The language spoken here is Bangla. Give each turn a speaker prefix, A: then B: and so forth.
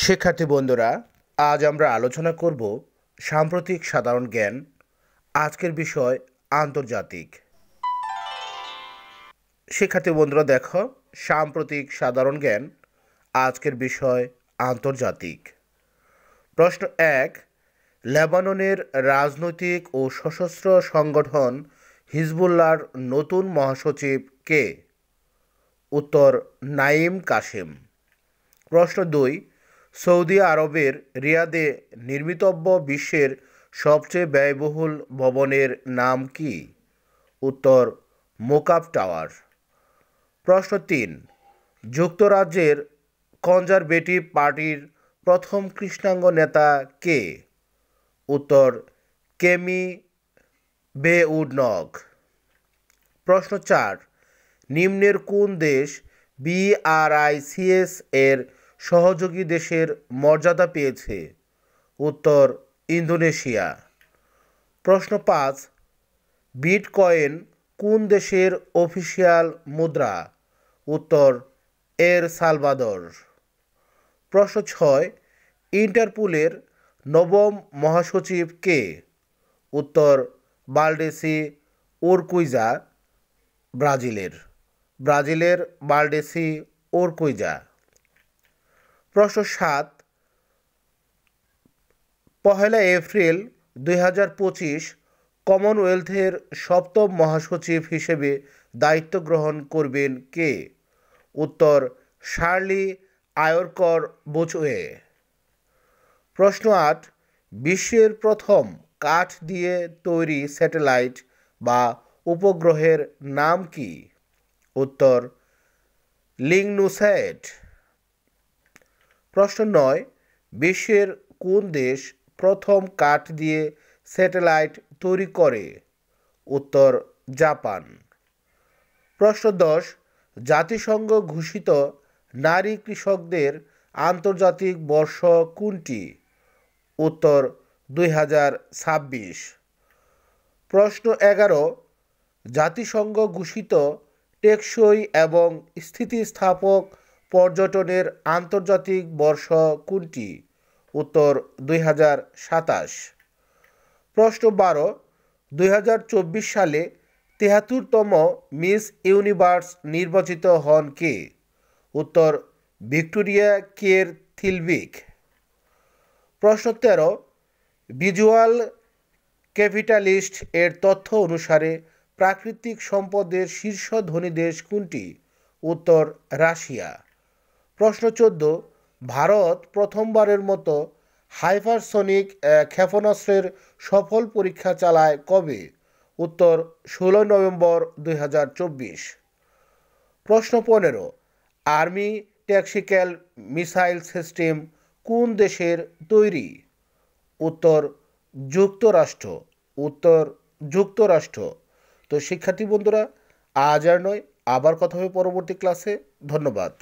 A: শিক্ষার্থী বন্ধুরা, আজ আমরা আলোচনা করব সাম্প্রতিক সাধারণ জ্ঞান। আজকের বিষয় আন্তর্জাতিক। শিক্ষার্থী বন্ধুরা দেখো, সাম্প্রতিক সাধারণ জ্ঞান, আজকের বিষয় আন্তর্জাতিক। প্রশ্ন ১, লেবাননের রাজনৈতিক ও সশস্ত্র সংগঠন হিজবুল্লাহর নতুন মহাসচিব কে? উত্তর নাঈম কাসেম। প্রশ্ন ২, সৌদি আরবের রিয়াদে নির্মিতব্য বিশ্বের সবচেয়ে ব্যয়বহুল ভবনের নাম কি? উত্তর মোকাব টাওয়ার। প্রশ্ন ৩, যুক্তরাজ্যের কনজারভেটিভ পার্টির প্রথম কৃষ্ণাঙ্গ নেতা কে? উত্তর কেমি বেউডনগ। প্রশ্ন ৪, নিম্নের কোন দেশ BRICS এর সহযোগী দেশের মর্যাদা পেয়েছে? উত্তর ইন্দোনেশিয়া। প্রশ্ন ৫, বিটকয়েন কোন দেশের অফিসিয়াল মুদ্রা? উত্তর এল সালভাদর। প্রশ্ন ৬, ইন্টারপোলের নবম মহাসচিব কে? উত্তর বালডেসি উরকুইজা, ব্রাজিলের বালডেসি উরকুইজা। প্রশ্ন ৭, ১ এপ্রিল ২০২৫ কমনওয়েলথের সপ্তম মহাসচিব হিসেবে দায়িত্ব গ্রহণ করবেন কে? উত্তর শার্লি আয়রকর বোচওয়ে। প্রশ্ন ৮, বিশ্বের প্রথম কাঠ দিয়ে তৈরি স্যাটেলাইট বা উপগ্রহের নাম কি? উত্তর লিংনুস্যাট। প্রশ্ন ৯, বিশ্বের কোন দেশ প্রথম কাঠ দিয়ে স্যাটেলাইট তৈরি করে? উত্তর জাপান। প্রশ্ন ১০, জাতিসংঘ ঘোষিত নারী কৃষকদের আন্তর্জাতিক বর্ষ কোনটি? উত্তর ২০২৬। প্রশ্ন ১১, জাতিসংঘ ঘোষিত টেকসই এবং স্থিতিস্থাপক পর্যটনের আন্তর্জাতিক বর্ষ কোনটি? উত্তর ২০২৭। প্রশ্ন ১২, ২০২৪ সালে ৭৩তম মিস ইউনিভার্স নির্বাচিত হন কে? উত্তর ভিক্টোরিয়া কের থিলবিক। প্রশ্ন ১৩, ভিজুয়াল ক্যাপিটালিস্ট এর তথ্য অনুসারে প্রাকৃতিক সম্পদের শীর্ষ ধনী দেশ কোনটি? উত্তর রাশিয়া। প্রশ্ন ১৪, ভারত প্রথমবারের মতো হাইপারসনিক ক্ষেপণাস্ত্রের সফল পরীক্ষা চালায় কবে? উত্তর ১৬ নভেম্বর ২০২৪। প্রশ্ন ১৫, আর্মি ট্যাকটিক্যাল মিসাইল সিস্টেম কোন দেশের তৈরি? উত্তর যুক্তরাষ্ট্র। তো শিক্ষার্থী বন্ধুরা, আজ আর নয়, আবার কথা হবে পরবর্তী ক্লাসে। ধন্যবাদ।